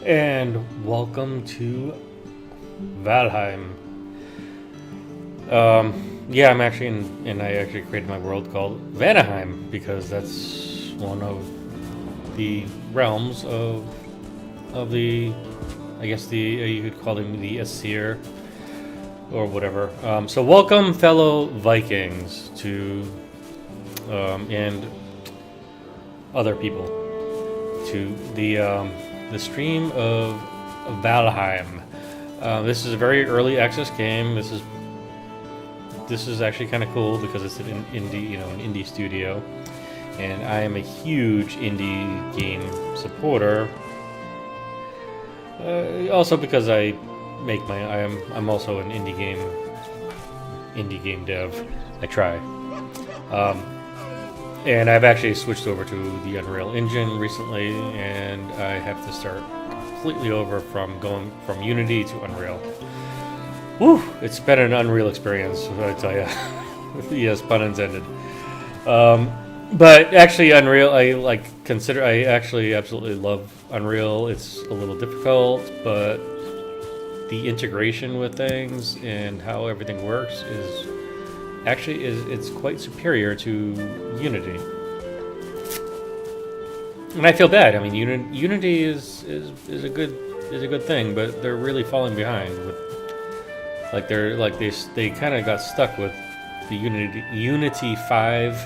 And welcome to Valheim. Yeah, I'm actually and I actually created my world called Vanaheim because that's one of the realms of the, I guess you could call them the Asir or whatever. So welcome, fellow Vikings, to and other people to the stream of Valheim. This is a very early access game. This is actually kind of cool because it's an indie studio, and I am a huge indie game supporter. Also because I'm also an indie game dev. I try. And I've actually switched over to the Unreal Engine recently, and I have to start completely over from going from Unity to Unreal. Woo! It's been an unreal experience, I tell you. Yes, pun intended. But actually, Unreal, I actually absolutely love Unreal. It's a little difficult, but the integration with things and how everything works it's quite superior to Unity. And I feel bad. I mean, Unity is a good thing, but they're really falling behind with they kind of got stuck with the Unity 5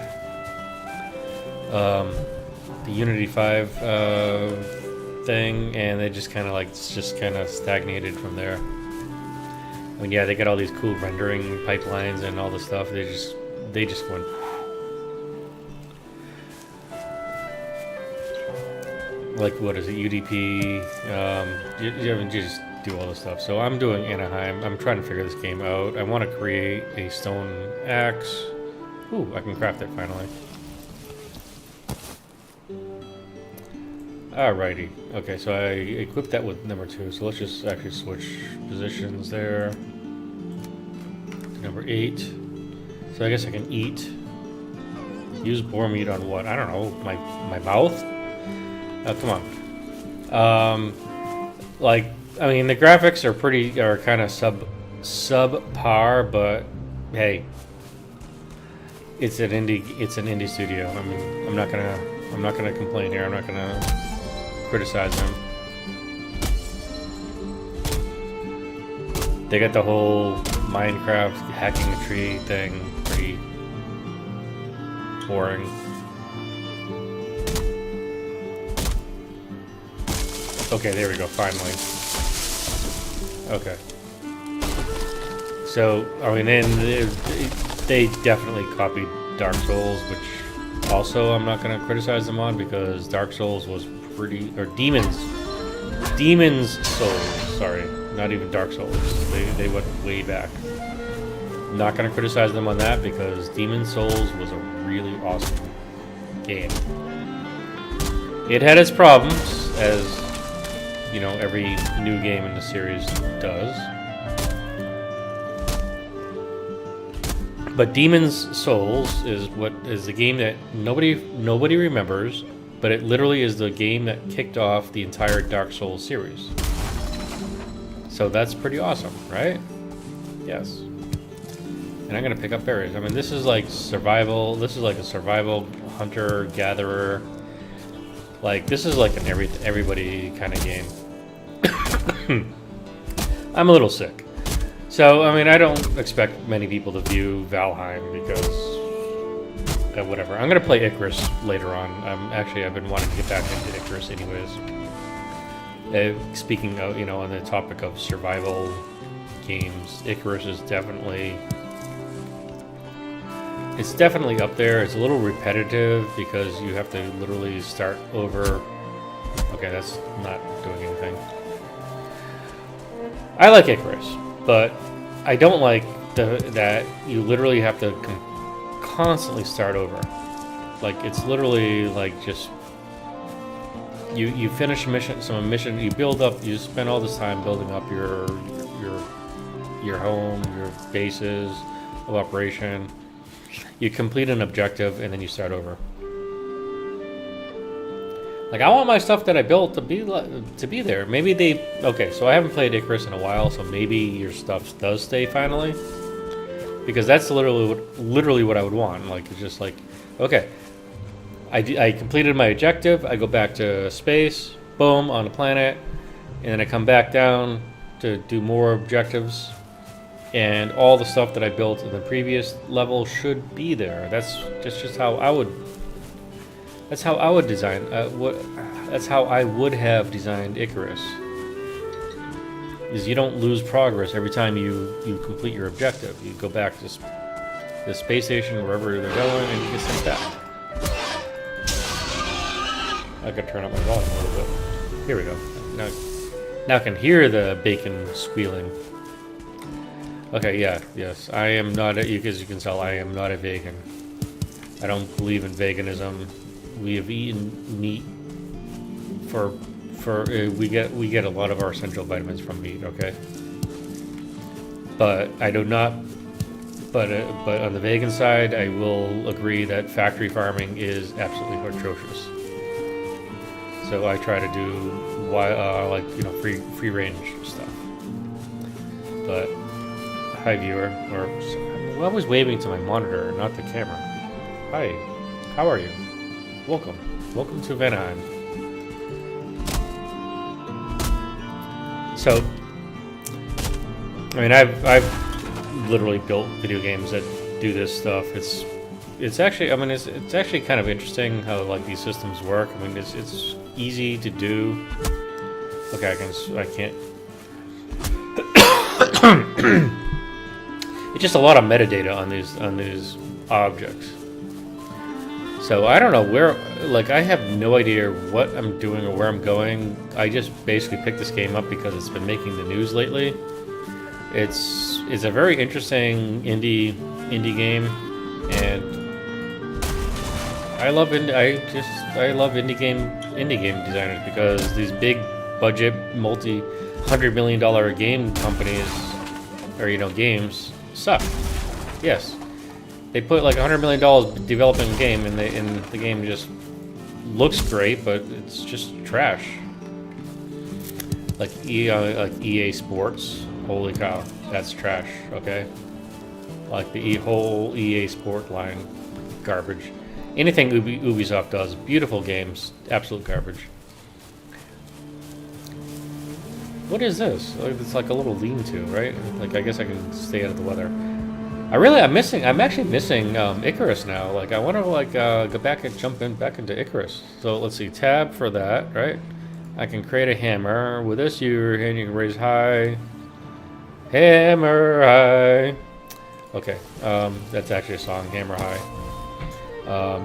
thing, and they just kind of stagnated from there. I mean, yeah, they got all these cool rendering pipelines and all this stuff. They just went. Like, what is it? UDP. You just do all this stuff. So I'm doing Anaheim. I'm trying to figure this game out. I want to create a stone axe. Ooh, I can craft it finally. Alrighty. Okay, so I equipped that with number 2. So let's just actually switch positions there. Number 8. So I guess I can eat. Use boar meat on what? I don't know. My mouth? Oh, come on. I mean, the graphics are kind of subpar, but hey, it's an indie studio. I mean, I'm not gonna complain here. I'm not gonna criticize them. They got the whole Minecraft hacking a tree thing pretty boring. Okay, there we go, finally. Okay. So, I mean, they definitely copied Dark Souls, which also I'm not going to criticize them on because Dark Souls was Demon's Souls, sorry. Not even Dark Souls. They went way back. Not going to criticize them on that because Demon's Souls was a really awesome game. It had its problems, as every new game in the series does. But Demon's Souls is the game that nobody remembers, but it literally is the game that kicked off the entire Dark Souls series. So that's pretty awesome, right? Yes. And I'm gonna pick up berries. I mean, this is like survival. This is like a survival hunter gatherer. Like, this is like an everybody kind of game. I'm a little sick. So, I mean, I don't expect many people to view Valheim because whatever. I'm going to play Icarus later on. I've been wanting to get back into Icarus anyways. Speaking of, on the topic of survival games, Icarus is definitely up there. It's a little repetitive because you have to literally start over. Okay, that's not doing anything. I like Icarus, but I don't like that you literally have to constantly start over. Like, it's literally like just you finish a mission, you build up, you spend all this time building up your home, your bases of operation. You complete an objective and then you start over. Like, I want my stuff that I built to be there. Maybe they... Okay, so I haven't played Icarus in a while, so maybe your stuff does stay finally. Because that's literally what I would want. Like, it's just like, okay, I completed my objective. I go back to space, boom, on the planet. And then I come back down to do more objectives. And all the stuff that I built in the previous level should be there. That's just how I would... That's how I would design. That's how I would have designed Icarus. Is you don't lose progress every time you complete your objective. You go back to the space station, wherever they're going, and you get sent back. I could turn up my volume a little bit. Here we go. Now I can hear the bacon squealing. Okay, yeah, yes. I am not, as you can tell, I am not a vegan. I don't believe in veganism. We have eaten meat we get a lot of our essential vitamins from meat, okay? But I do not. But on the vegan side, I will agree that factory farming is absolutely atrocious. So I try to do like, you know, free range stuff. But hi viewer, or I was waving to my monitor, not the camera. Hi, how are you? Welcome to Valheim. So, I mean, I've literally built video games that do this stuff. It's actually, I mean, it's actually kind of interesting how like these systems work. I mean, it's easy to do. Okay, I can't. It's just a lot of metadata on these objects. So I don't know where, like, I have no idea what I'm doing or where I'm going. I just basically picked this game up because it's been making the news lately. It's a very interesting indie game, and I love indie game designers because these big budget multi-$100 million game companies, or you know, games suck. Yes. They put like $100 million developing a game, and the game just looks great, but it's just trash. Like EA Sports, holy cow, that's trash. Okay, like the whole EA Sport line, garbage. Anything Ubisoft does, beautiful games, absolute garbage. What is this? It's like a little lean-to, right? Like, I guess I can stay out of the weather. I'm actually missing Icarus now. Like, I want to like go back and jump back into Icarus. So let's see, tab for that, right? I can create a hammer. With this, your hand you can raise high. Hammer high. Okay, that's actually a song, Hammer High.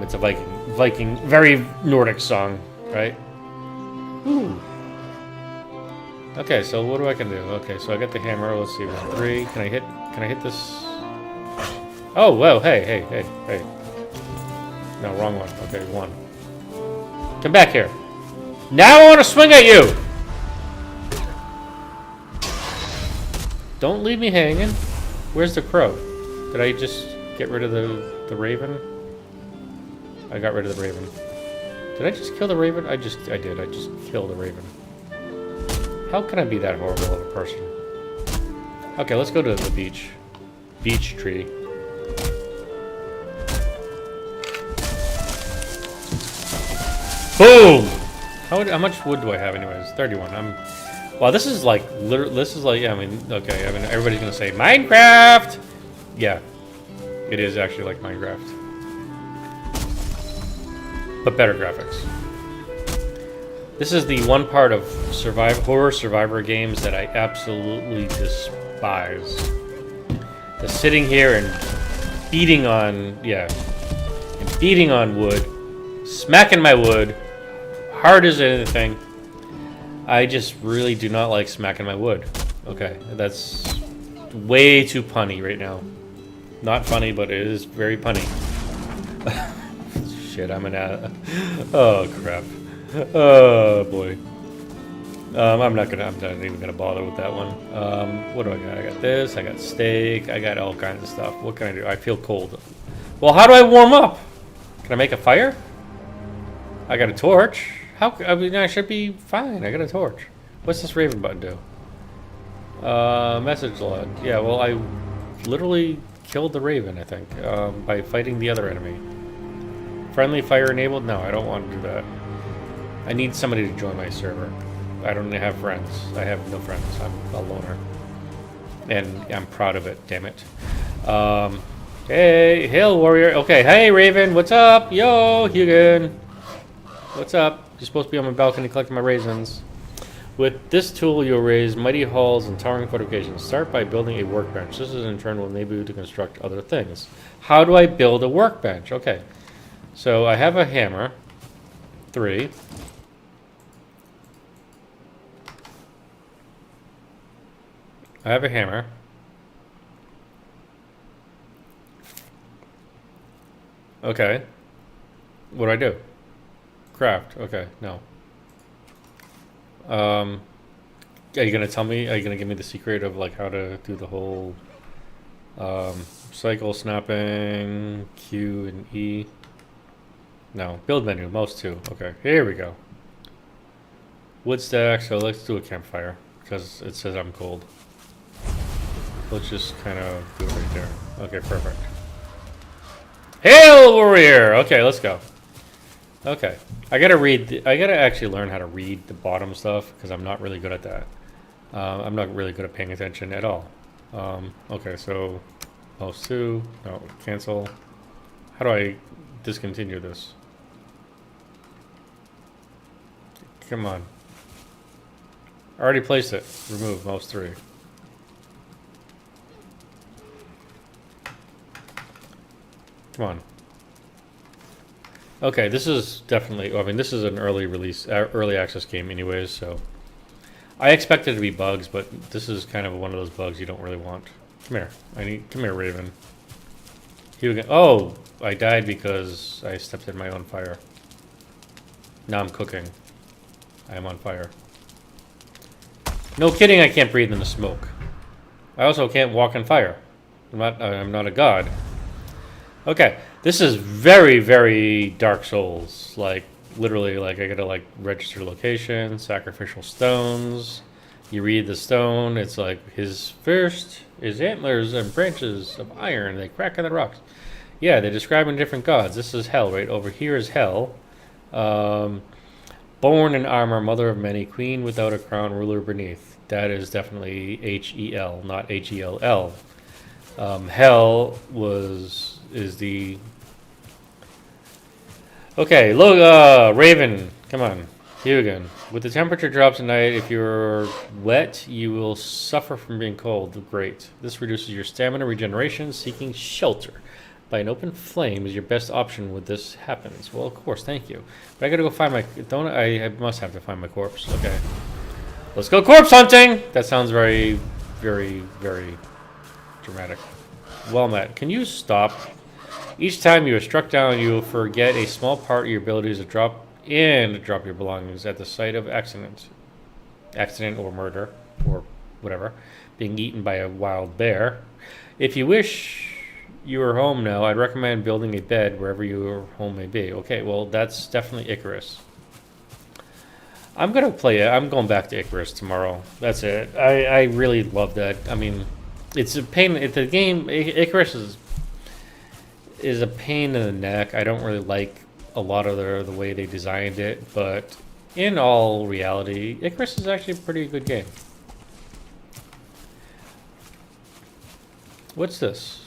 It's a Viking, very Nordic song, right? Ooh. Okay, so what do I can do? Okay, so I got the hammer. Let's see, 1, 3. Can I hit this? Oh, whoa, hey. No, wrong one. Okay, 1. Come back here. Now I want to swing at you! Don't leave me hanging. Where's the crow? Did I just get rid of the raven? I got rid of the raven. Did I just kill the raven? I did. I just killed the raven. How can I be that horrible of a person? Okay, let's go to the beach. Beach tree. Boom! How much wood do I have anyways? 31. Wow, this is like, yeah, I mean, okay, I mean, everybody's gonna say, Minecraft! Yeah, it is actually like Minecraft. But better graphics. This is the one part of horror survivor games that I absolutely despise. The sitting here and beating on wood, smacking my wood, hard as anything. I just really do not like smacking my wood. Okay, that's way too punny right now. Not funny, but it is very punny. Shit, I'm oh crap. Oh boy. I'm not even gonna bother with that one. What do I got? I got this, I got steak, I got all kinds of stuff. What can I do? I feel cold. Well, how do I warm up? Can I make a fire? I got a torch. I mean, I should be fine. I got a torch. What's this raven button do? Message log. Yeah, well, I literally killed the raven, I think, by fighting the other enemy. Friendly fire enabled? No, I don't want to do that. I need somebody to join my server. I don't have friends. I have no friends. I'm a loner. And I'm proud of it, damn it. Hey, Hill Warrior. Okay, hey, Raven, what's up? Yo, Hugan. What's up? You're supposed to be on my balcony collecting my raisins. With this tool, you'll raise mighty halls and towering fortifications. Start by building a workbench. This is in turn will enable you to construct other things. How do I build a workbench? Okay, so I have a hammer. 3. I have a hammer. Okay. What do I do? Craft. Okay, no. Are you gonna tell me? Are you gonna give me the secret of like how to do the whole cycle snapping, Q and E? No. Build menu, mouse 2. Okay, here we go. Wood stack. So let's do a campfire because it says I'm cold. Let's just kind of do it right there. Okay, perfect. Hail Warrior! Okay, let's go. Okay. I gotta actually learn how to read the bottom stuff because I'm not really good at that. I'm not really good at paying attention at all. Okay, so mouse 2. No, cancel. How do I discontinue this? Come on. I already placed it. Remove mouse 3. Come on. Okay, this is definitely. I mean, this is an early release, early access game, anyways. So I expected it to be bugs, but this is kind of one of those bugs you don't really want. Come here. Come here, Raven. Oh, I died because I stepped in my own fire. Now I'm cooking. I am on fire. No kidding. I can't breathe in the smoke. I also can't walk on fire. I'm not a god. Okay, this is very, very Dark Souls. Like, literally, like, I gotta, like, register location, sacrificial stones. You read the stone, it's like, his antlers and branches of iron, they crack in the rocks. Yeah, they describe in different gods. This is hell, right? Over here is hell. Born in armor, mother of many, queen without a crown, ruler beneath. That is definitely H-E-L, not H-E-L-L. Hell is the... Okay, look, Raven, come on, here again. With the temperature drops at night, if you're wet, you will suffer from being cold. Great. This reduces your stamina regeneration. Seeking shelter by an open flame is your best option when this happens. Well, of course, thank you. But I gotta go find my... I must have to find my corpse. Okay. Let's go corpse hunting! That sounds very, very, very dramatic. Well met. Can you stop? Each time you are struck down, you will forget a small part of your abilities to drop your belongings at the site of accident or murder, or whatever, being eaten by a wild bear. If you wish you were home now, I'd recommend building a bed wherever your home may be. Okay, well, that's definitely Icarus. I'm going to play it. I'm going back to Icarus tomorrow. That's it. I really love that. I mean, it's a pain. The game, Icarus is a pain in the neck. I don't really like a lot of the way they designed it, but in all reality, Icarus is actually a pretty good game. What's this?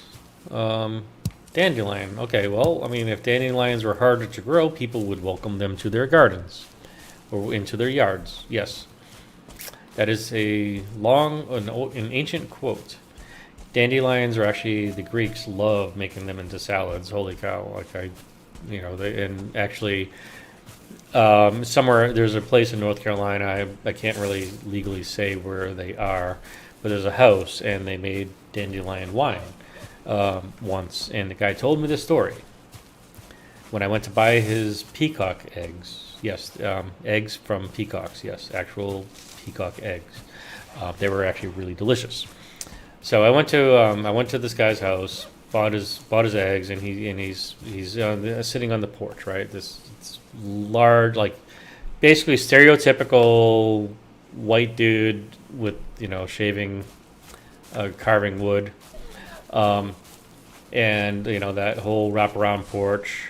Dandelion. Okay, well, I mean, if dandelions were harder to grow, people would welcome them to their gardens or into their yards. Yes, that is an ancient quote. Dandelions are actually, the Greeks love making them into salads. Holy cow! Like somewhere there's a place in North Carolina. I can't really legally say where they are, but there's a house and they made dandelion wine once, and the guy told me this story when I went to buy his peacock eggs. Yes, eggs from peacocks. Yes, actual peacock eggs. They were actually really delicious. So I went to this guy's house, bought his eggs, and he's sitting on the porch, right? This large, like basically stereotypical white dude with shaving, carving wood, um, and that whole wraparound porch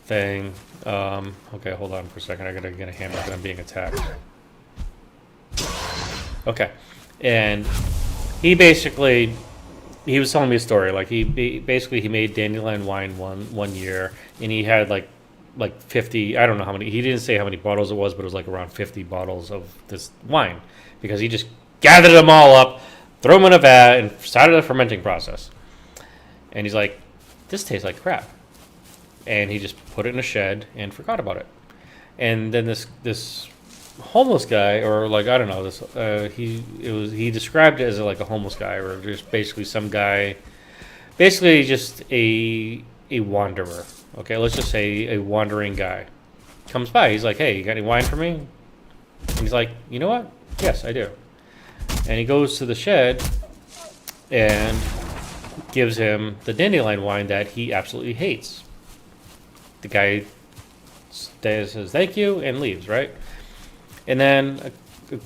thing. Okay, hold on for a second. I gotta get a hammer because I'm being attacked. Okay, and he was telling me a story. Like he basically he made dandelion wine one year, and he had like 50. I don't know how many. He didn't say how many bottles it was, but it was like around 50 bottles of this wine because he just gathered them all up, threw them in a vat, and started the fermenting process. And he's like, "This tastes like crap," and he just put it in a shed and forgot about it. And then this homeless guy, or like I don't know, he described it as like a homeless guy, or just basically some guy, basically just a wanderer. Okay, let's just say a wandering guy comes by. He's like, "Hey, you got any wine for me?" And he's like, "You know what? Yes, I do." And he goes to the shed and gives him the dandelion wine that he absolutely hates. The guy says thank you and leaves, right? And then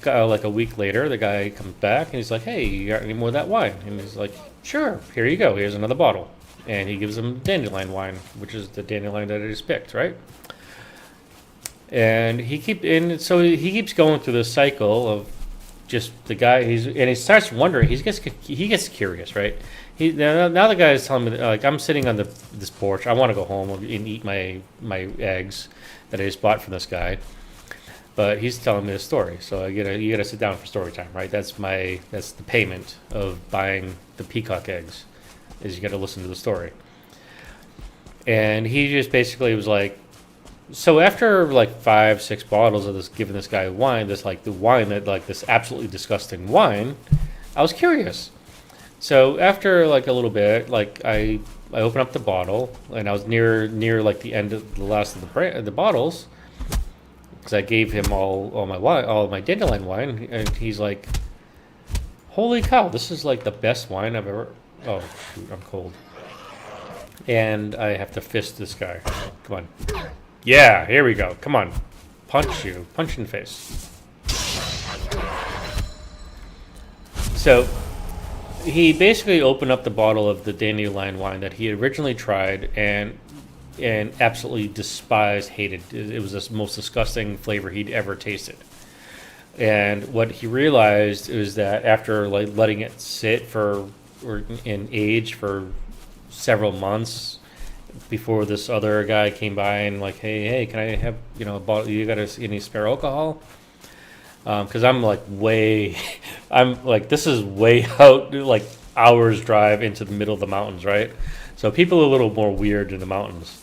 like a week later, the guy comes back and he's like, "Hey, you got any more of that wine?" And he's like, "Sure, here you go. Here's another bottle." And he gives him dandelion wine, which is the dandelion that I just picked, right? And so he keeps going through this cycle of just the guy. He starts wondering. He gets curious, right? Now the guy is telling me like I'm sitting on this porch. I want to go home and eat my eggs that I just bought from this guy. But he's telling me a story, so you gotta sit down for story time, right? That's the payment of buying the peacock eggs, is you gotta listen to the story. And he just basically was like, so after like 5-6 bottles of giving this guy wine, this absolutely disgusting wine, I was curious. So after like a little bit, like I opened up the bottle, and I was near like the end of the last of the bottles. Because I gave him all my wine, all my dandelion wine, and he's like, "Holy cow, this is like the best wine I've ever." Oh shoot, I'm cold. And I have to fist this guy. Come on. Yeah, here we go. Come on, punch in the face. So he basically opened up the bottle of the dandelion wine that he had originally tried and absolutely despised, hated. It was the most disgusting flavor he'd ever tasted. And what he realized is that after like letting it sit in age for several months before this other guy came by and like, hey, can I have a bottle? You got any spare alcohol? Because I'm like this is way out, like hours drive into the middle of the mountains, right? So people are a little more weird in the mountains.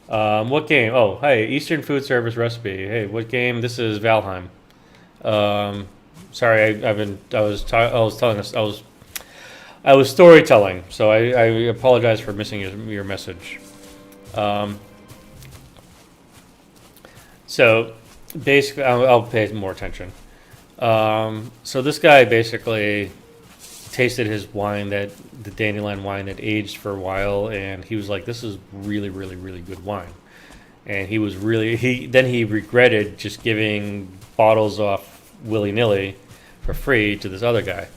What game? Oh, hey, Eastern Food Service recipe. Hey, what game? This is Valheim. Sorry, I was storytelling, so I apologize for missing your message. So basically, I'll pay more attention. So this guy basically tasted his wine, the dandelion wine that aged for a while, and he was like, "This is really, really, really good wine." And he regretted just giving bottles off willy-nilly for free to this other guy,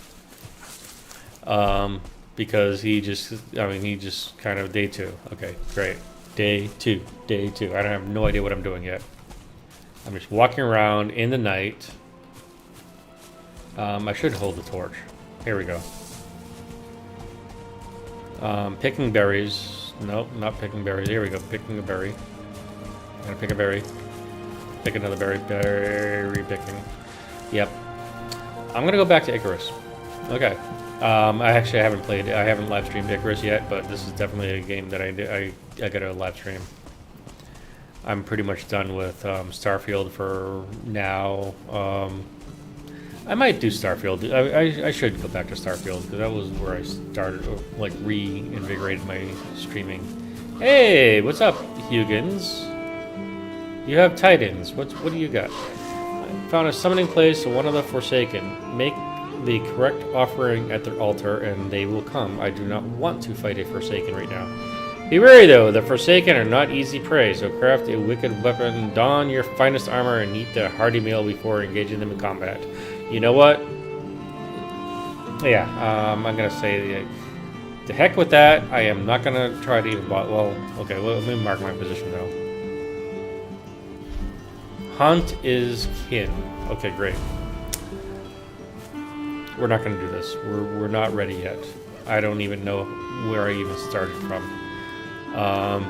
because he just kind of day two. Okay, great, day two. I have no idea what I'm doing yet. I'm just walking around in the night. I should hold the torch. Here we go. Picking berries. Nope, not picking berries. Here we go. Picking a berry. I'm gonna pick a berry. Pick another berry. Berry picking. Yep. I'm gonna go back to Icarus. Okay. I haven't live streamed Icarus yet, but this is definitely a game that I gotta live stream. I'm pretty much done with Starfield for now. I might do Starfield. I should go back to Starfield because that was where I started, like reinvigorated my streaming. Hey, what's up, Hugans? You have Titans. What do you got? I found a summoning place to one of the Forsaken. Make the correct offering at their altar, and they will come. I do not want to fight a Forsaken right now. Be wary though, the Forsaken are not easy prey, so craft a wicked weapon, don your finest armor, and eat the hearty meal before engaging them in combat. You know what? Yeah, I'm gonna say the heck with that. I am not gonna try to even bot. Well, okay, well, let me mark my position though. Hunt is kin. Okay, great. We're not gonna do this. We're not ready yet. I don't even know where I even started from.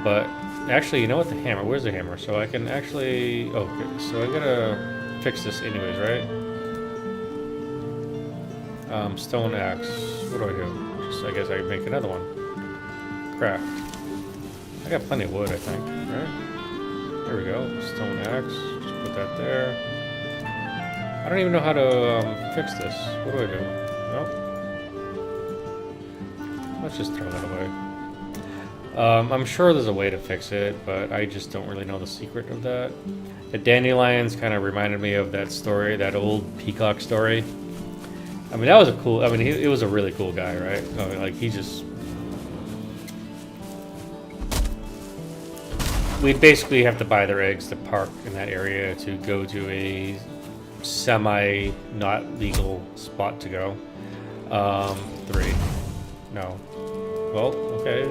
But actually, you know what? The hammer. Where's the hammer? So I can actually. Okay, so I gotta fix this anyways, right? Stone axe. What do I do? Just, I guess I make another one. Craft. I got plenty of wood, I think. Right? There we go. Stone axe. Just put that there. I don't even know how to fix this. What do I do? Nope. Let's just throw that away. I'm sure there's a way to fix it, but I just don't really know the secret of that. The dandelions kind of reminded me of that story, that old peacock story. I mean, that was a cool... I mean, it was a really cool guy, right? I mean, like, he just... We'd basically have to buy their eggs to park in that area to go to a semi-not-legal spot to go. 3. No. Well, okay.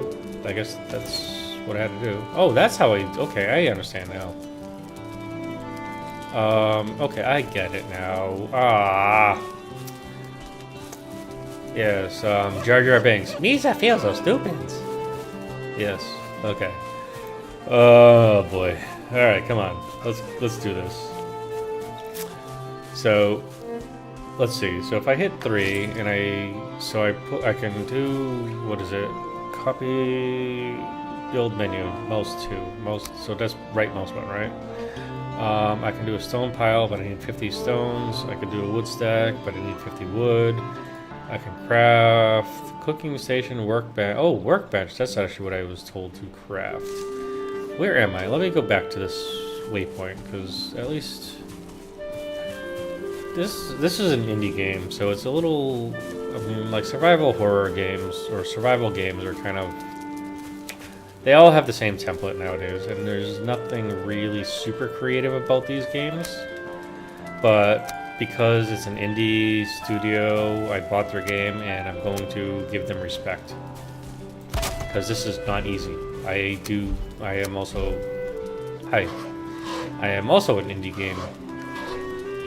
I guess that's what I had to do. Oh, that's how I... Okay, I understand now. Okay, I get it now. Ah... Yes, Jar Jar Binks. Misa feels so stupid. Yes, okay. Oh boy. Alright, come on. Let's do this. So let's see. So if I hit 3 and I can do, what is it? Copy build menu, mouse 2. So that's right mouse button, right? I can do a stone pile, but I need 50 stones. I can do a wood stack, but I need 50 wood. I can craft cooking station, workbench. Oh, workbench. That's actually what I was told to craft. Where am I? Let me go back to this waypoint, because at least this is an indie game, so it's a little. I mean, like survival horror games or survival games are kind of. They all have the same template nowadays, and there's nothing really super creative about these games. But because it's an indie studio, I bought their game, and I'm going to give them respect. Because this is not easy. I am also an indie game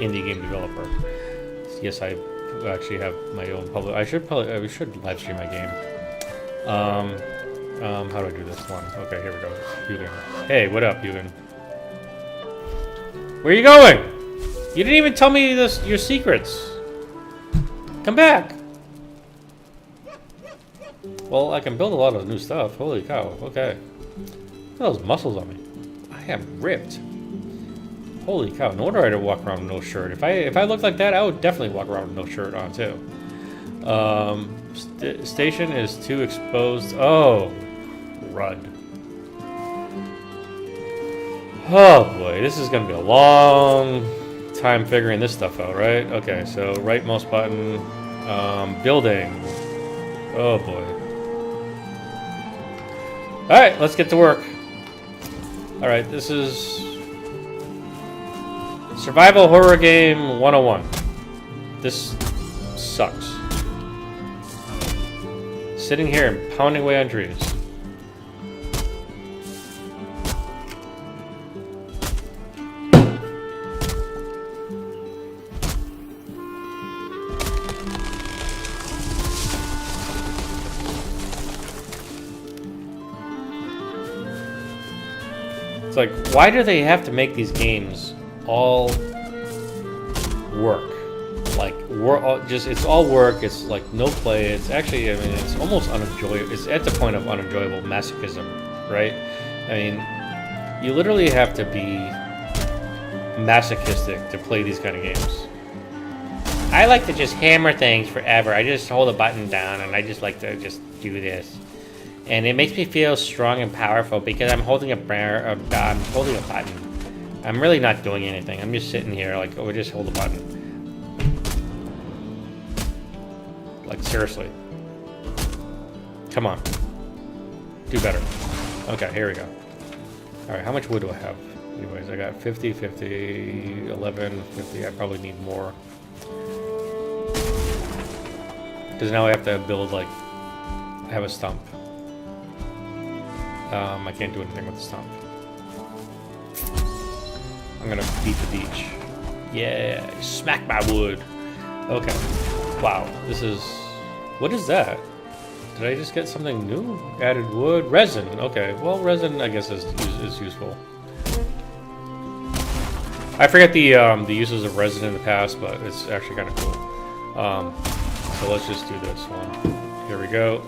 developer. Yes, I actually have my own public. I should live stream my game. How do I do this one? Okay, here we go. Yugen. Hey, what up, Yugen? Where are you going? You didn't even tell me your secrets. Come back. Well, I can build a lot of new stuff. Holy cow. Okay. Look at those muscles on me. I am ripped. Holy cow. No wonder I don't walk around with no shirt. If I looked like that, I would definitely walk around with no shirt on too. Station is too exposed. Oh. Rud. Oh boy. This is going to be a long time figuring this stuff out, right? Okay, so right mouse button. Building. Oh boy. Alright, let's get to work. Alright, this is Survival Horror Game 101. This sucks. Sitting here and pounding away on trees. Like, why do they have to make these games all work? Like, it's all work. It's like no play. It's actually, I mean, it's almost unenjoyable. It's at the point of unenjoyable masochism, right? I mean, you literally have to be masochistic to play these kind of games. I like to just hammer things forever. I just hold a button down and I just like to just do this. And it makes me feel strong and powerful because I'm holding I'm holding a button. I'm really not doing anything. I'm just sitting here like, oh, just hold a button. Like, seriously. Come on. Do better. Okay, here we go. Alright, how much wood do I have? Anyways, I got 50, 50, 11, 50. I probably need more. Because now I have to build, like, I have a stump. I can't do anything with the stump. I'm gonna beat the beach. Yeah, smack my wood. Okay. Wow, this is... What is that? Did I just get something new? Added wood? Resin. Okay, well, resin, I guess, is useful. I forget the uses of resin in the past, but it's actually kind of cool. So let's just do this one. Here we go.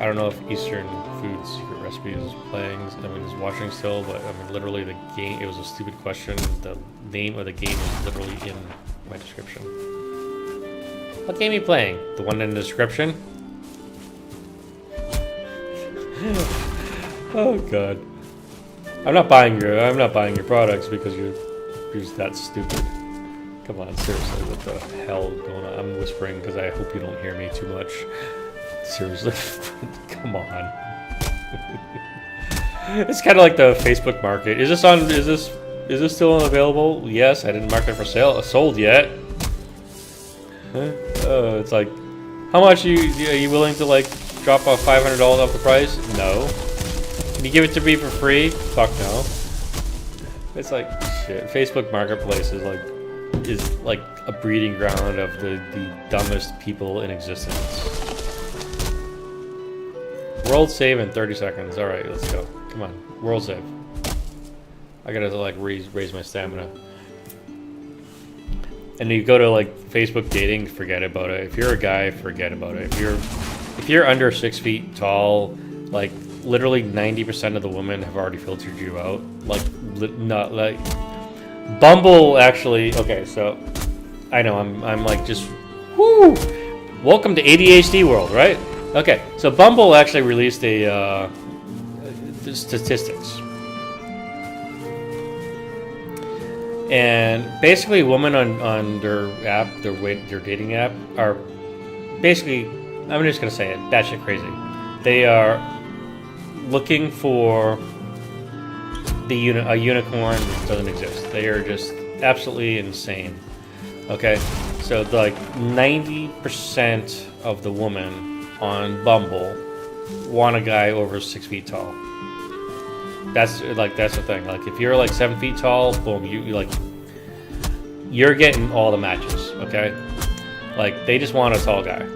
I don't know if Eastern Food Secret Recipes is playing. I mean, it's watching still, but I mean, literally the game. It was a stupid question. The name of the game is literally in my description. What game are you playing? The one in the description? Oh god. I'm not buying your products because you're just that stupid. Come on, seriously, what the hell is going on? I'm whispering because I hope you don't hear me too much. Seriously, come on. It's kind of like the Facebook market. Is this still available? Yes, I didn't mark it for sale. Sold yet? Huh? It's like, how much are you willing to like drop off $500 off the price? No. Can you give it to me for free? Fuck no. It's like shit. Facebook Marketplace is like a breeding ground of the dumbest people in existence. World save in 30 seconds. All right, let's go. Come on, world save. I gotta like raise my stamina. And you go to like Facebook dating, forget about it. If you're a guy, forget about it. If you're under 6 feet tall, like literally 90% of the women have already filtered you out. Like not like Bumble actually. Okay, so I know I'm like just whoo. Welcome to ADHD world, right? Okay, so Bumble actually released a statistics. And basically, women on their app, their dating app, are basically, I'm just gonna say it, batshit crazy. They are looking for a unicorn that doesn't exist. They are just absolutely insane. Okay, so like 90% of the women on Bumble want a guy over 6 feet tall. That's the thing. Like if you're like 7 feet tall, boom, you're getting all the matches. Okay, like they just want a tall guy.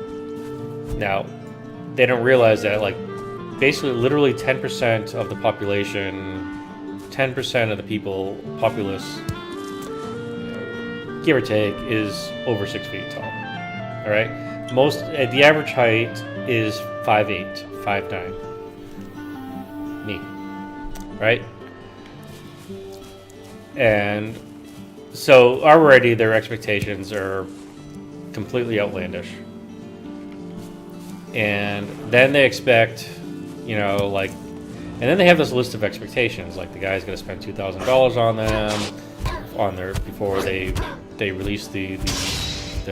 Now, they don't realize that like basically literally 10% of the population, 10% of the populace, give or take, is over 6 feet tall. All right. The average height is 5'8", 5'9". Me. Right? And so already their expectations are completely outlandish. And then they expect, and then they have this list of expectations, like the guy's going to spend $2,000 on them, before they release the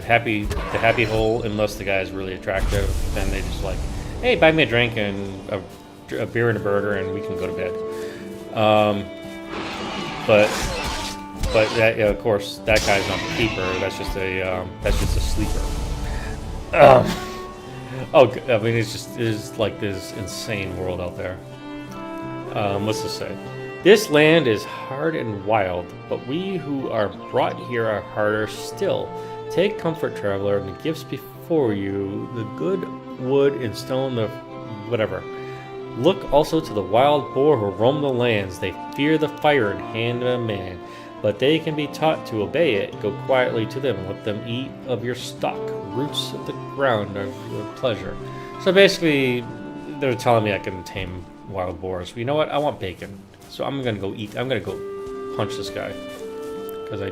happy hole, unless the guy's really attractive. Then they just like, hey, buy me a drink and a beer and a burger, and we can go to bed. But that, of course, that guy's not the keeper. That's just a sleeper. I mean, it's like this insane world out there. What's this say? This land is hard and wild, but we who are brought here are harder still. Take comfort, traveler, and the gifts before you, the good wood and stone, the whatever. Look also to the wild boar who roam the lands. They fear the fire and hand of a man, but they can be taught to obey it. Go quietly to them, let them eat of your stock. Roots of the ground are your pleasure. So basically, they're telling me I can tame wild boars. You know what? I want bacon, so I'm gonna go punch this guy, because I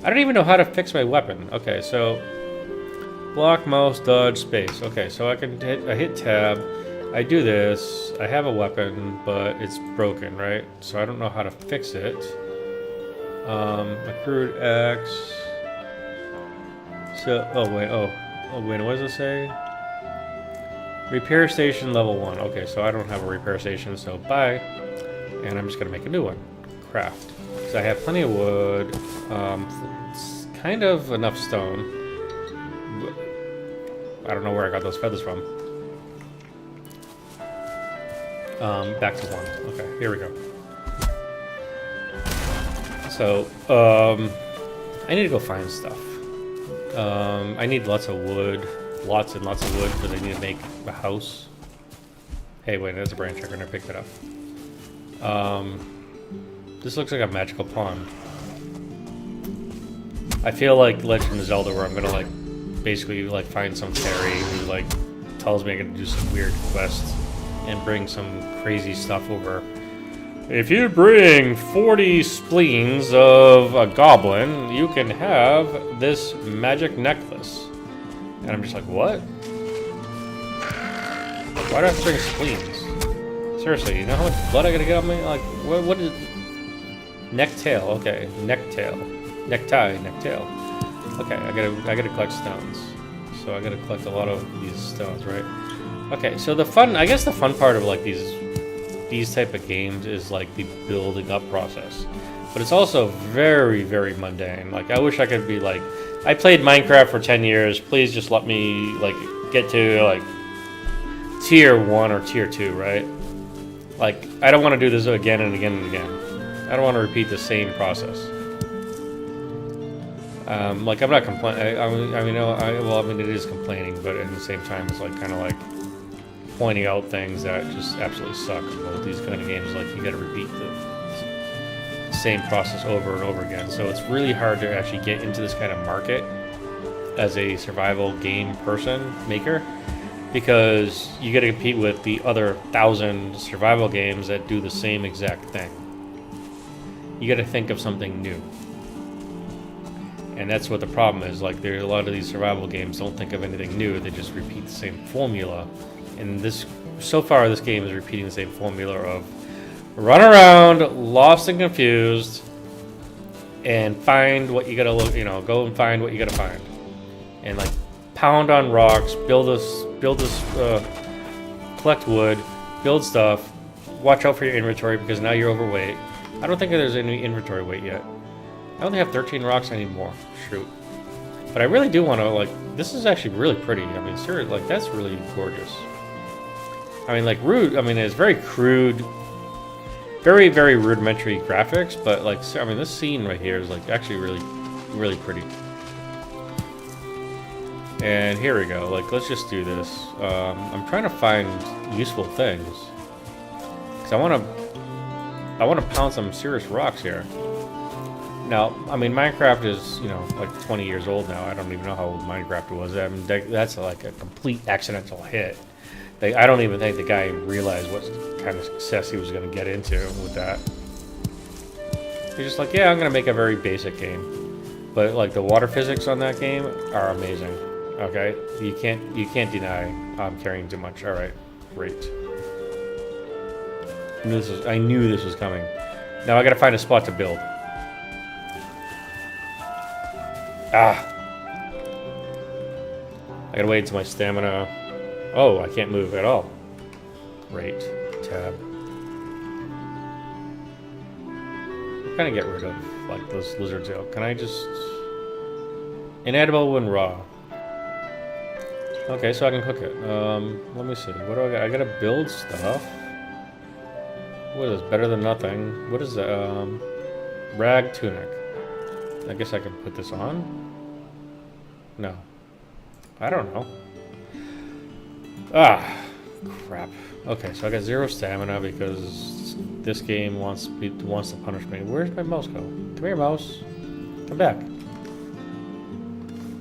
don't even know how to fix my weapon. Okay, so block, mouse, dodge, space. Okay, so I hit tab. I do this. I have a weapon, but it's broken, right? So I don't know how to fix it. Accrued X. So, oh wait, what does it say? Repair station level 1. Okay, so I don't have a repair station, so bye. And I'm just gonna make a new one. Craft. Because I have plenty of wood. It's kind of enough stone. I don't know where I got those feathers from. Back to 1. Okay, here we go. So, I need to go find stuff. I need lots of wood. Lots and lots of wood because I need to make a house. Hey, wait, there's a branch. I'm gonna pick that up. This looks like a magical pond. I feel like Legend of Zelda, where I'm gonna like basically like find some fairy who like tells me I gotta do some weird quests and bring some crazy stuff over. If you bring 40 spleens of a goblin, you can have this magic necklace. And I'm just like, what? Why do I have to bring spleens? Seriously, you know how much blood I gotta get on me? Like, what is... Necktail, okay. Necktail. Necktie, necktail. Okay, I gotta collect stones. So I gotta collect a lot of these stones, right? Okay, so I guess the fun part of like these type of games is like the building up process. But it's also very, very mundane. Like, I wish I could be like, I played Minecraft for 10 years. Please just let me, like, get to, like, tier 1 or tier 2, right? Like, I don't want to do this again and again and again. I don't want to repeat the same process. Like, I'm not complaining. I mean, it is complaining, but at the same time, it's, like, kind of, like, pointing out things that just absolutely suck about these kind of games. Like, you got to repeat the same process over and over again. So it's really hard to actually get into this kind of market as a survival game maker, because you got to compete with the other 1,000 survival games that do the same exact thing. You got to think of something new. And that's what the problem is. Like, there are a lot of these survival games don't think of anything new. They just repeat the same formula. And so far this game is repeating the same formula of run around, lost and confused, and find what you gotta look. Go and find what you gotta find, and like pound on rocks, build this, collect wood, build stuff. Watch out for your inventory because now you're overweight. I don't think there's any inventory weight yet. I only have 13 rocks. I need more. Shoot, but I really do want to like. This is actually really pretty. I mean, seriously, like that's really gorgeous. I mean, like it's very crude. Very, very rudimentary graphics, but like, I mean, this scene right here is like actually really, really pretty. And here we go. Like, let's just do this. I'm trying to find useful things because I want to pound some serious rocks here. Now, I mean, Minecraft is like 20 years old now. I don't even know how old Minecraft was. I mean, that's like a complete accidental hit. Like, I don't even think the guy realized what kind of success he was going to get into with that. He's just like, yeah, I'm going to make a very basic game. But, like, the water physics on that game are amazing. Okay? You can't deny I'm carrying too much. Alright. Great. I knew this was coming. Now I got to find a spot to build. I got to wait until my stamina... Oh, I can't move at all. Great. Tab. I'm trying to get rid of, like, those lizard tail. Can I just... Inedible when raw. Okay, so I can cook it. Let me see. What do I got? I gotta build stuff. What is this? Better than nothing. What is that? Rag tunic. I guess I can put this on? No. I don't know. Ah, crap. Okay, so I got 0 stamina because this game wants to punish me. Where's my mouse go? Come here, mouse. Come back.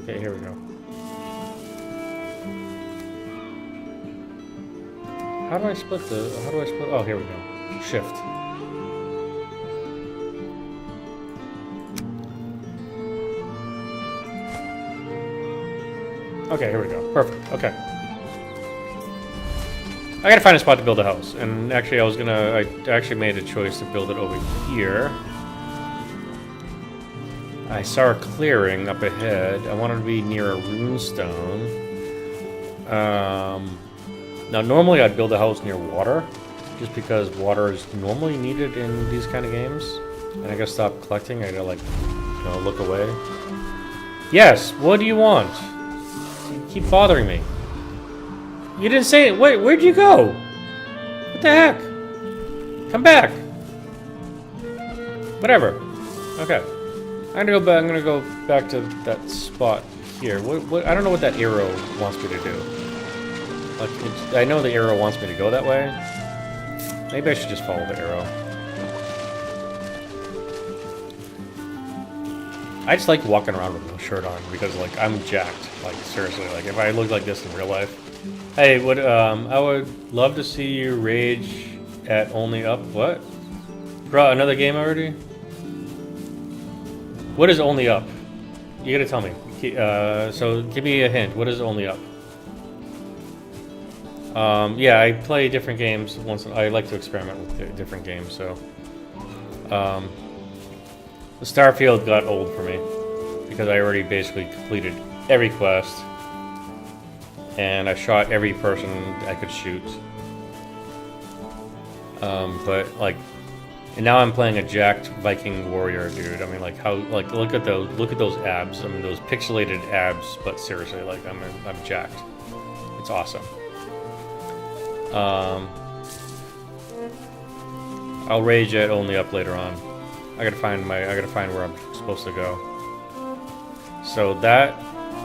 Okay, here we go. How do I split oh, here we go. Shift. Okay, here we go. Perfect. Okay. I gotta find a spot to build a house. And actually, I actually made a choice to build it over here. I saw a clearing up ahead. I wanted to be near a runestone. Now, normally I'd build a house near water, just because water is normally needed in these kind of games. And I gotta stop collecting. I gotta, like, you know, look away. Yes, what do you want? You keep bothering me. You didn't say it. Wait, where'd you go? What the heck? Come back. Whatever. Okay. I'm gonna go back to that spot here. What? I don't know what that arrow wants me to do. Like, I know the arrow wants me to go that way. Maybe I should just follow the arrow. I just like walking around with no shirt on because, like, I'm jacked. Like, seriously. Like, if I looked like this in real life. Hey, I would love to see you rage at only up. What? Bro, another game already? What is only up? You gotta tell me. So give me a hint. What is only up? Yeah, I play different games once. I like to experiment with different games. So, the Starfield got old for me because I already basically completed every quest, and I shot every person I could shoot. But like, and now I'm playing a jacked Viking warrior, dude. I mean, like, how, like, look at those abs. I mean, those pixelated abs. But seriously, like, I'm jacked. It's awesome. I'll rage at only up later on. I gotta find where I'm supposed to go. So that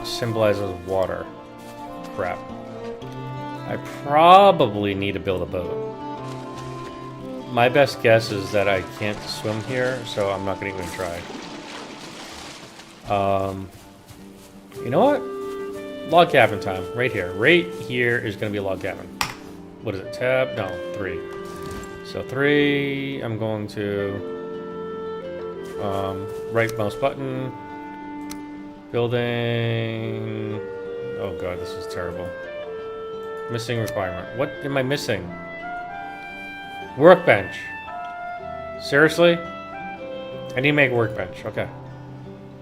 symbolizes water. Crap. I probably need to build a boat. My best guess is that I can't swim here, so I'm not gonna even try. You know what? Log cabin time, right here. Right here is gonna be a log cabin. What is it? Tab? No, 3. So 3. I'm going to right mouse button. Building. Oh god, this is terrible. Missing requirement. What am I missing? Workbench. Seriously? I need to make a workbench. Okay.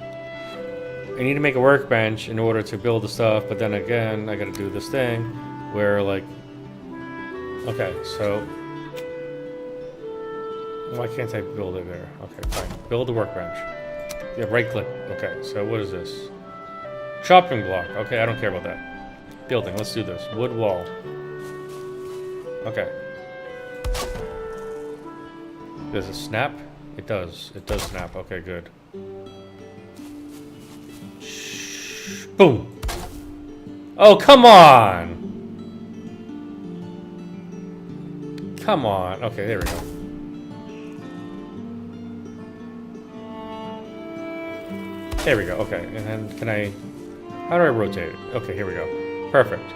I need to make a workbench in order to build the stuff, but then again, I gotta do this thing where, like... Okay, so... Why can't I build it there? Okay, fine. Build a workbench. Yeah, right click. Okay, so what is this? Chopping block. Okay, I don't care about that. Building, let's do this. Wood wall. Okay. Does it snap? It does. It does snap. Okay, good. Shh. Boom! Oh, come on! Come on. Okay, there we go. There we go. Okay, and then can I... How do I rotate it? Okay, here we go. Perfect.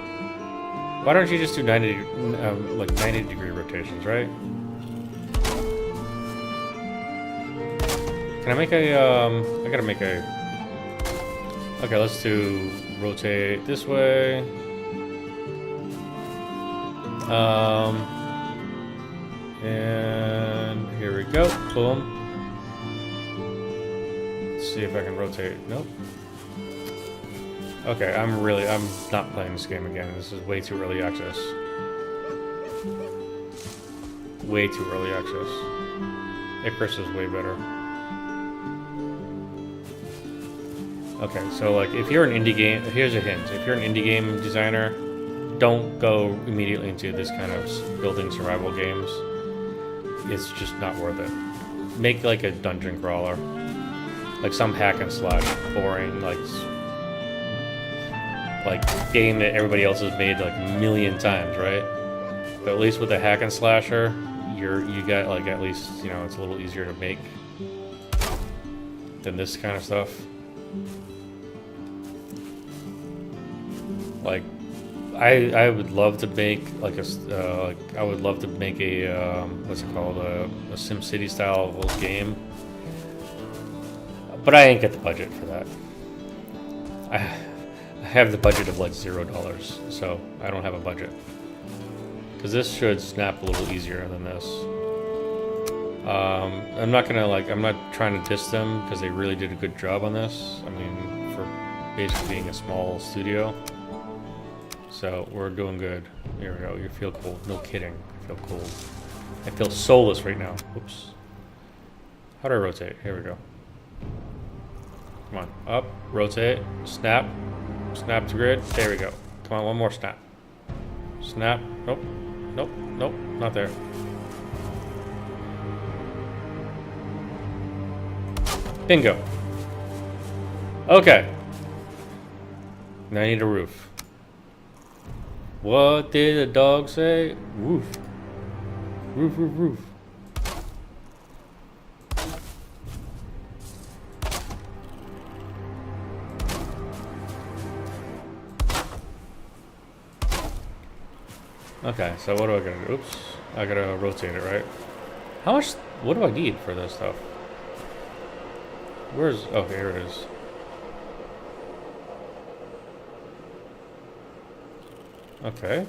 Why don't you just do 90 degree rotations, right? Can I make a, I gotta make a... Okay, let's do rotate this way. And here we go. Boom. Let's see if I can rotate. Nope. Okay, I'm not playing this game again. This is way too early access. Way too early access. Icarus is way better. Okay, so like if you're an indie game, here's a hint. If you're an indie game designer, don't go immediately into this kind of building survival games. It's just not worth it. Make like a dungeon crawler. Like some hack and slash, boring, like game that everybody else has made like a million times, right? But at least with a hack and slasher, you got like at least, you know, it's a little easier to make than this kind of stuff. Like, I would love to make like a I would love to make a what's it called, a SimCity style game, but I ain't got the budget for that. I have the budget of like $0, so I don't have a budget. Because this should snap a little easier than this. I'm not trying to diss them because they really did a good job on this. I mean, for basically being a small studio. So we're doing good. Here we go. You feel cold. No kidding. I feel cold. I feel soulless right now. Oops. How do I rotate? Here we go. Come on. Up. Rotate. Snap. Snap to grid. There we go. Come on. One more snap. Snap. Nope. Nope. Nope. Not there. Bingo. Okay. Now I need a roof. What did the dog say? Roof. Roof, roof, roof. Okay, so what do I gotta do? Oops. I gotta rotate it, right? How much? What do I need for this stuff? Where's... Oh, here it is. Okay.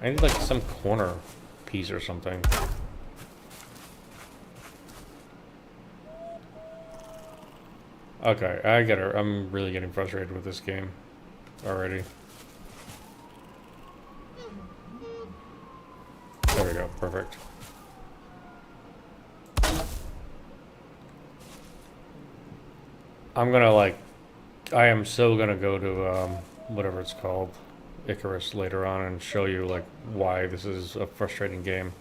I need like some corner piece or something. Okay, I get her. I'm really getting frustrated with this game already. There we go. Perfect. I'm gonna like... I am so gonna go to whatever it's called, Icarus, later on and show you like why this is a frustrating game.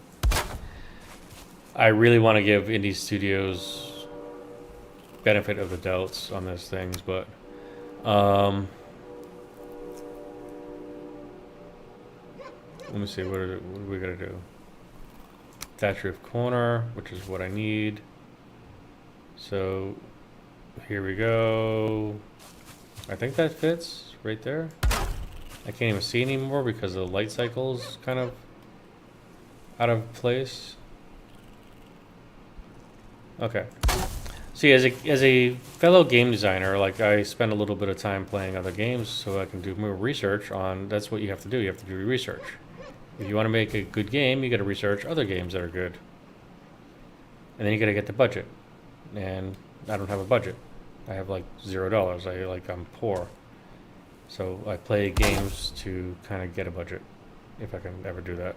I really want to give indie studios benefit of the doubts on these things, but let me see, what are we gonna do? Thatch roof corner, which is what I need. So here we go. I think that fits right there. I can't even see anymore because the light cycle's kind of out of place. Okay. See, as a fellow game designer, like I spend a little bit of time playing other games so I can do more research on. That's what you have to do. You have to do research. If you want to make a good game, you got to research other games that are good, and then you got to get the budget. And I don't have a budget. I have like $0. I'm poor. So I play games to kind of get a budget, if I can ever do that.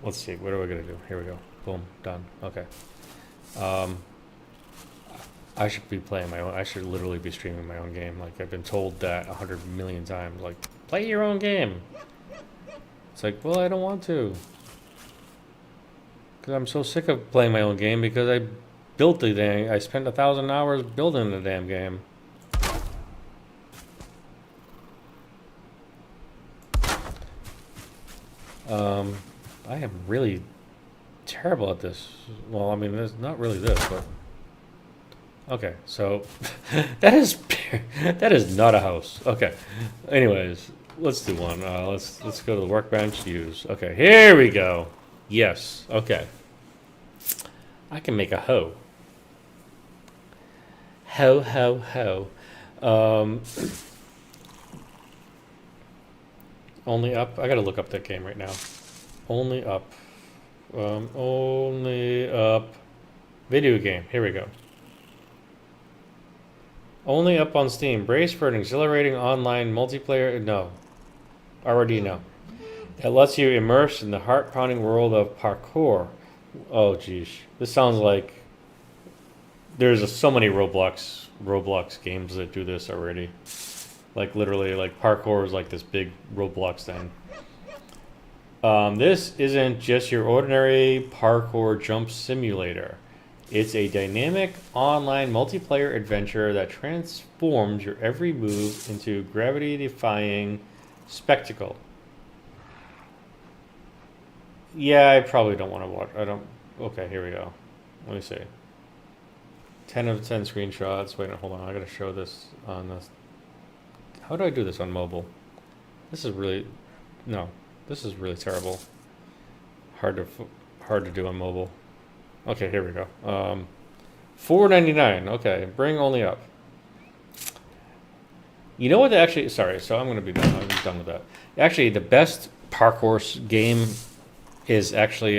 Let's see, what are we gonna do? Here we go. Boom, done. Okay. I should be playing my own. I should literally be streaming my own game. Like I've been told that 100 million times. Like, play your own game. It's like, well, I don't want to, because I'm so sick of playing my own game because I built the thing. I spent 1,000 hours building the damn game. I am really terrible at this. Well, I mean, it's not really this, but okay. So that is not a house. Okay. Anyways, let's do one. Let's go to the workbench. Use. Okay, here we go. Yes. Okay. I can make a hoe. Ho ho ho. Only up. I gotta look up that game right now. Only up. Only up. Video game. Here we go. Only up on Steam. Brace for an exhilarating online multiplayer. No. Already no. It lets you immerse in the heart-pounding world of parkour. Oh, geez. This sounds like there's so many Roblox games that do this already. Like literally, like parkour is like this big Roblox thing. This isn't just your ordinary parkour jump simulator. It's a dynamic online multiplayer adventure that transforms your every move into gravity-defying spectacle. Yeah, I probably don't want to watch. I don't. Okay, here we go. Let me see. 10 of 10 screenshots. Wait, hold on. I gotta show this on this. How do I do this on mobile? This is really... No. This is really terrible. Hard to do on mobile. Okay, here we go. $4.99. Okay, bring only up. You know what? Actually, sorry. So I'm gonna be done. I'm done with that. Actually, the best parkour game is actually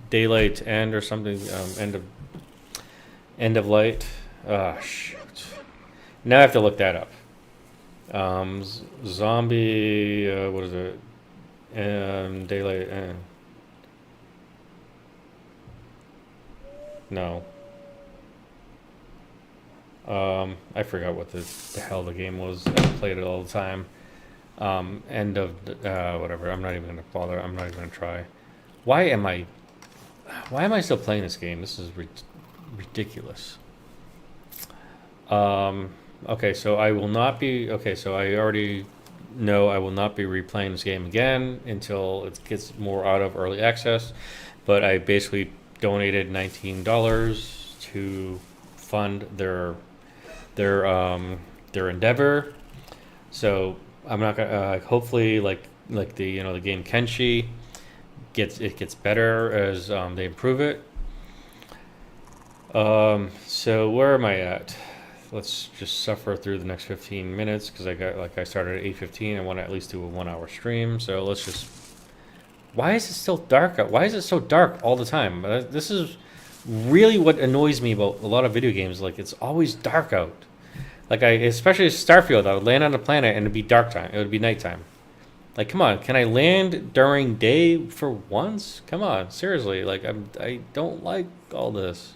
daylight end or something. End of End of light. Ah, shoot. Now I have to look that up. Zombie. What is it? Daylight. No. I forgot what the hell the game was. I played it all the time. End of whatever. I'm not even gonna bother. I'm not even gonna try. Why am I still playing this game? This is ridiculous. Okay, so I will not be. Okay, so I already know I will not be replaying this game again until it gets more out of early access. But I basically donated $19 to fund their endeavor. So I'm not gonna. Hopefully, like the the game Kenshi gets better as they improve it. So where am I at? Let's just suffer through the next 15 minutes because I started at 8:15. I want to at least do a 1 hour stream. So let's just. Why is it still dark out? Why is it so dark all the time? This is really what annoys me about a lot of video games. Like it's always dark out. Like especially Starfield, I would land on a planet and it'd be dark time. It would be nighttime. Like, come on, can I land during day for once? Come on, seriously. Like I don't like all this.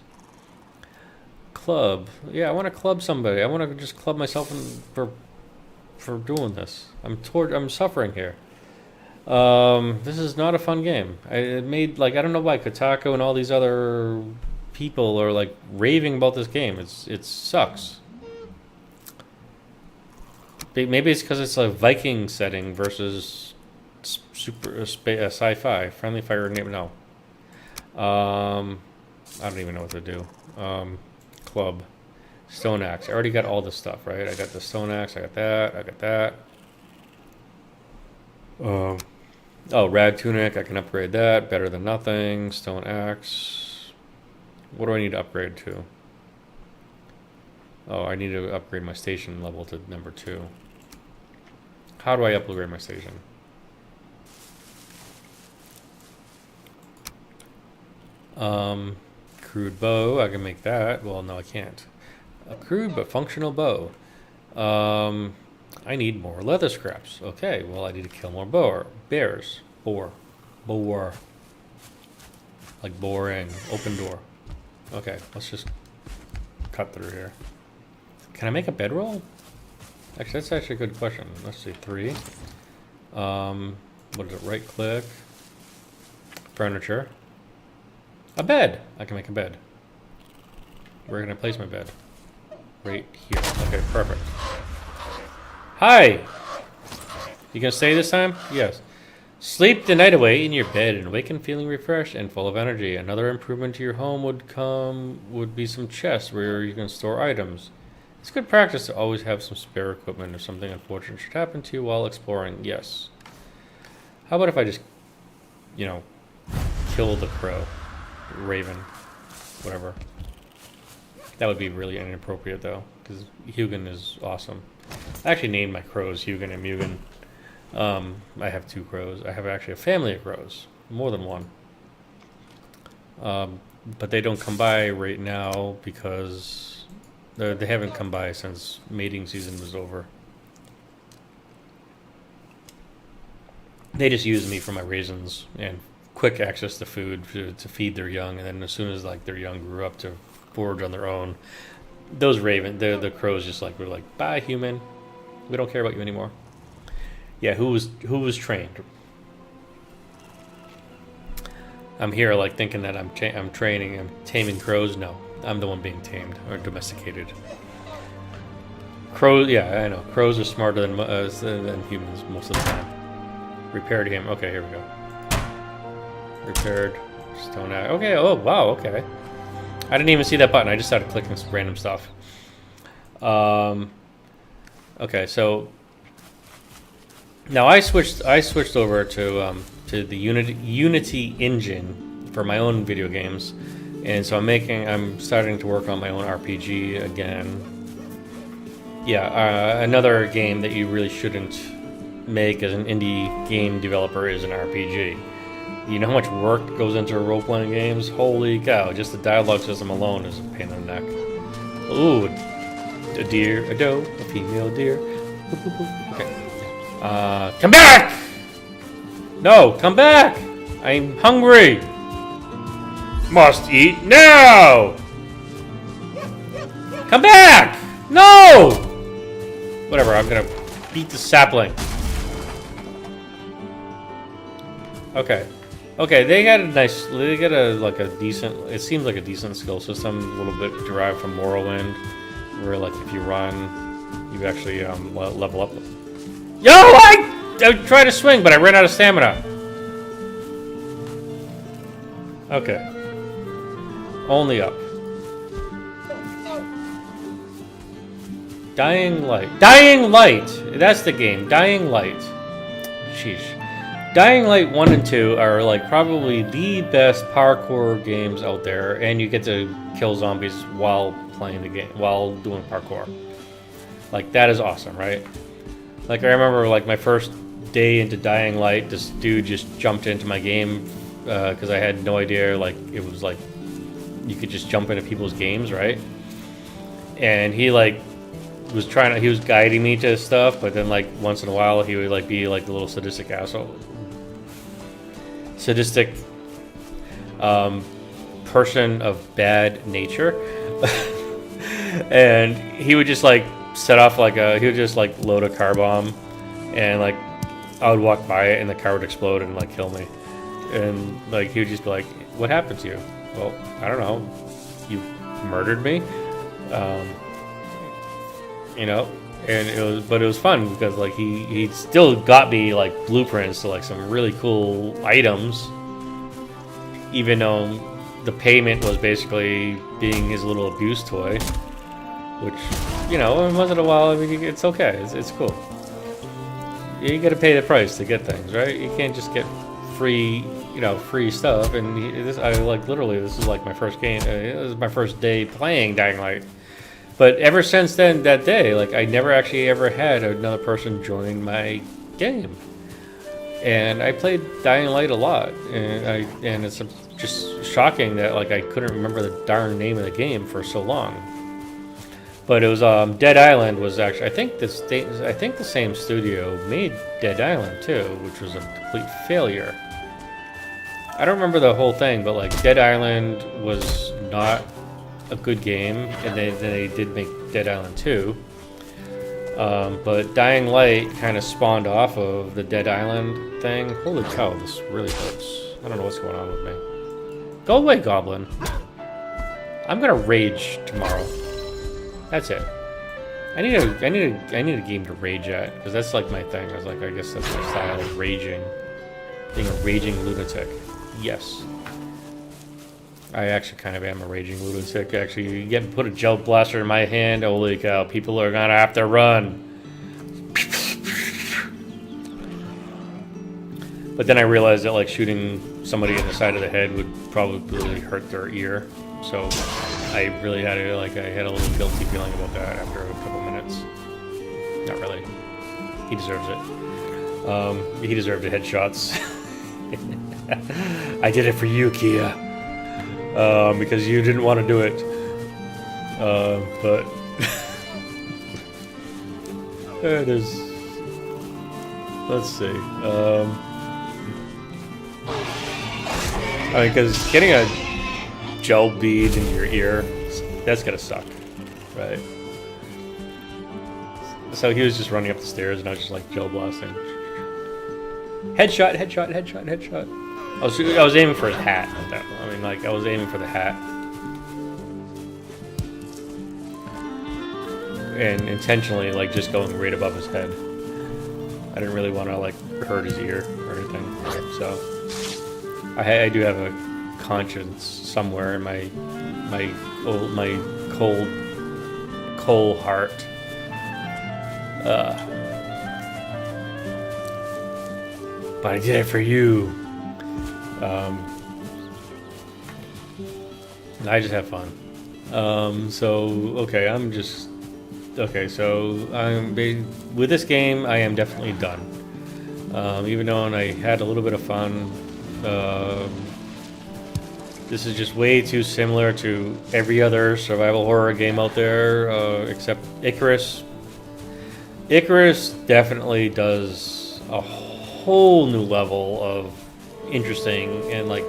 Club. Yeah, I want to club somebody. I want to just club myself for doing this. I'm suffering here. This is not a fun game. It made I don't know why Kotaku and all these other people are like raving about this game. It sucks. Maybe it's because it's a Viking setting versus sci-fi. Friendly fire name. No. I don't even know what to do. Club. Stone axe. I already got all this stuff, right? I got the stone axe. I got that. I got that. Oh, rag tunic. I can upgrade that. Better than nothing. Stone axe. What do I need to upgrade to? Oh, I need to upgrade my station level to number 2. How do I upgrade my station? Crude bow. I can make that. Well, no, I can't. A crude but functional bow. I need more leather scraps. Okay, well, I need to kill more bears. Boar. Like boring. Open door. Okay, let's just cut through here. Can I make a bedroll? Actually, that's actually a good question. Let's see, 3. What is it? Right click. Furniture. A bed. I can make a bed. Where can I place my bed? Right here. Okay, perfect. Hi! You gonna stay this time? Yes. Sleep the night away in your bed and awaken feeling refreshed and full of energy. Another improvement to your home would be some chests where you can store items. It's good practice to always have some spare equipment if something unfortunate should happen to you while exploring. Yes. How about if I just, kill the crow, raven, whatever. That would be really inappropriate though, because Hugin is awesome. I actually named my crows Hugin and Mugen. I have 2 crows. I have actually a family of crows, more than one. But they don't come by right now because they haven't come by since mating season was over. They just use me for my raisins and quick access to food to feed their young, and then as soon as their young grew up to forage on their own, those the crows just were like, bye human, we don't care about you anymore. Yeah, who was trained? I'm here thinking that I'm taming crows. No, I'm the one being tamed or domesticated. Crows, yeah, I know. Crows are smarter than humans most of the time. Repaired him. Okay, here we go. Repaired stone axe. Okay. Oh wow. Okay. I didn't even see that button. I just started clicking some random stuff. Okay, so now I switched over to the Unity engine for my own video games, and so I'm starting to work on my own RPG again. Yeah, another game that you really shouldn't make as an indie game developer is an RPG. You know how much work goes into role-playing games? Holy cow, just the dialogue system alone is a pain in the neck. Ooh, a deer, a doe, a female deer. Okay. Come back! No, come back! I'm hungry! Must eat now! Come back! No! Whatever, I'm gonna beat the sapling. Okay. Okay, they got like a decent, it seems like a decent skill system, a little bit derived from Morrowind, where like if you run, you actually level up. Yo, I tried to swing, but I ran out of stamina. Okay. Only up. Dying Light. Dying Light! That's the game. Dying Light. Sheesh. Dying Light 1 and 2 are like probably the best parkour games out there, and you get to kill zombies while playing the game, while doing parkour. Like, that is awesome, right? Like, I remember like my first day into Dying Light, this dude just jumped into my game because I had no idea, like, it was like you could just jump into people's games, right? And he like he was guiding me to stuff, but then like once in a while he would like be like the little sadistic asshole. Sadistic person of bad nature. And he would just like set off like he would just like load a car bomb, and like I would walk by it and the car would explode and like kill me. And like he would just be like, "What happened to you?" Well, I don't know. You murdered me. You know, and it was fun because like he still got me like blueprints to like some really cool items, even though the payment was basically being his little abuse toy, which, you know, once in a while, I mean, it's okay, it's cool. You gotta pay the price to get things, right? You can't just get free, you know, free stuff. And this, I like literally, this is like my first game. This is my first day playing Dying Light. But ever since then, that day, like I never actually ever had another person join my game, and I played Dying Light a lot, and it's just shocking that like I couldn't remember the darn name of the game for so long. But it was Dead Island was actually, I think the same studio made Dead Island too, which was a complete failure. I don't remember the whole thing, but like Dead Island was not a good game, and they did make Dead Island 2. But Dying Light kind of spawned off of the Dead Island thing. Holy cow, this really hurts. I don't know what's going on with me. Go away, Goblin. I'm gonna rage tomorrow. That's it. I need a game to rage at, because that's like my thing. I guess that's my style, raging. Being a raging lunatic. Yes. I actually kind of am a raging lunatic. Actually, you put a gel blaster in my hand, holy cow, people are gonna have to run. But then I realized that like shooting somebody in the side of the head would probably hurt their ear. So I really had to, like, I had a little guilty feeling about that after a couple minutes. Not really. He deserves it. He deserved the headshots. I did it for you, Kia. Because you didn't want to do it. But there's, let's see. I mean, because getting a gel bead in your ear, that's gonna suck, right? So he was just running up the stairs, and I was just like gel blasting. Headshot, headshot, headshot, headshot. I was aiming for his hat. I mean, like, I was aiming for the hat. And intentionally, like, just going right above his head. I didn't really want to, like, hurt his ear or anything. So, I do have a conscience somewhere in my cold heart. But I did it for you. I just have fun. With this game, I am definitely done. Even though I had a little bit of fun, This is just way too similar to every other survival horror game out there, except Icarus. Icarus definitely does a whole new level of interesting, and like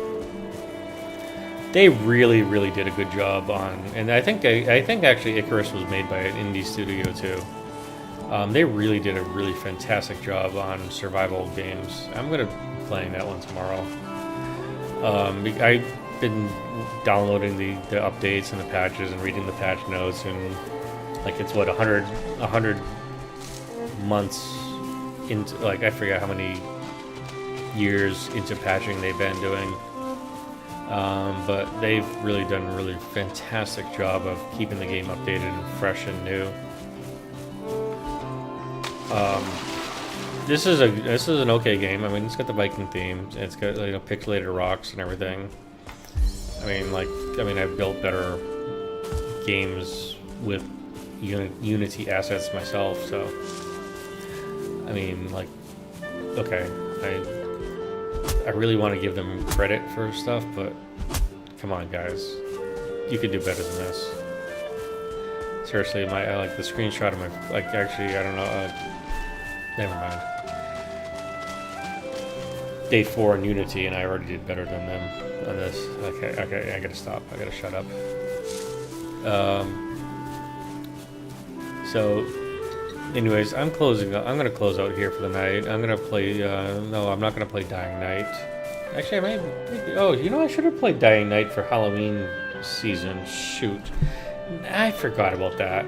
they really, really did a good job on. And I think actually Icarus was made by an indie studio too. They really did a really fantastic job on survival games. I'm gonna be playing that one tomorrow. I've been downloading the updates and the patches and reading the patch notes, and like it's what 100 months into, like I forget how many years into patching they've been doing. But they've really done a really fantastic job of keeping the game updated and fresh and new. This is an okay game. I mean, it's got the Viking theme. It's got pixelated rocks and everything. I've built better games with Unity assets myself. So, okay, I really want to give them credit for stuff, but come on, guys, you could do better than this. Seriously, I like the screenshot of my actually I don't know. Never mind. Day 4 on Unity, and I already did better than them on this. Okay, I gotta stop. I gotta shut up. So, anyways, I'm gonna close out here for the night. I'm gonna play. No, I'm not gonna play Dying Night. Actually, I might. Oh, I should have played Dying Night for Halloween season. Shoot, I forgot about that.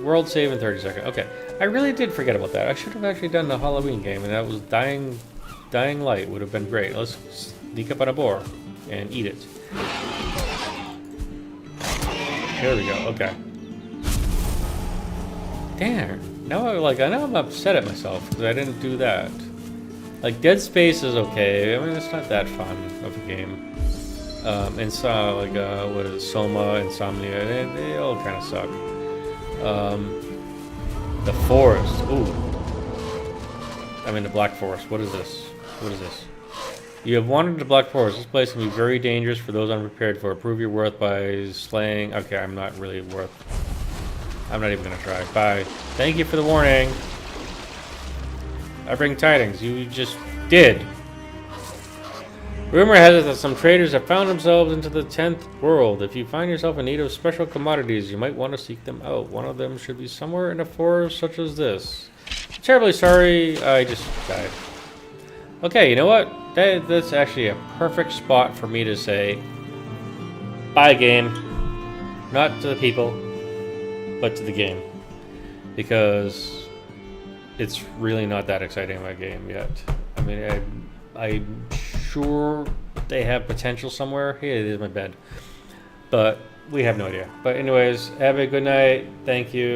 World save in 30 seconds. Okay, I really did forget about that. I should have actually done the Halloween game, and that was Dying Light would have been great. Let's sneak up on a boar and eat it. There we go. Okay. Damn. Now I'm upset at myself because I didn't do that. Like Dead Space is okay. I mean, it's not that fun of a game. And so what is it, Soma, Insomnia? They all kind of suck. The forest. Ooh. I'm in the Black Forest. What is this? What is this? You have wandered the Black Forest. This place can be very dangerous for those unprepared for it. Prove your worth by slaying. Okay, I'm not really worth. I'm not even gonna try. Bye. Thank you for the warning. I bring tidings. You just did. Rumor has it that some traders have found themselves into the 10th world. If you find yourself in need of special commodities, you might want to seek them out. One of them should be somewhere in a forest such as this. Terribly sorry, I just died. Okay, you know what? That's actually a perfect spot for me to say bye, game. Not to the people, but to the game. Because it's really not that exciting of a game yet. I mean, I'm sure they have potential somewhere. Here it is, my bed. But we have no idea. But anyways, have a good night. Thank you.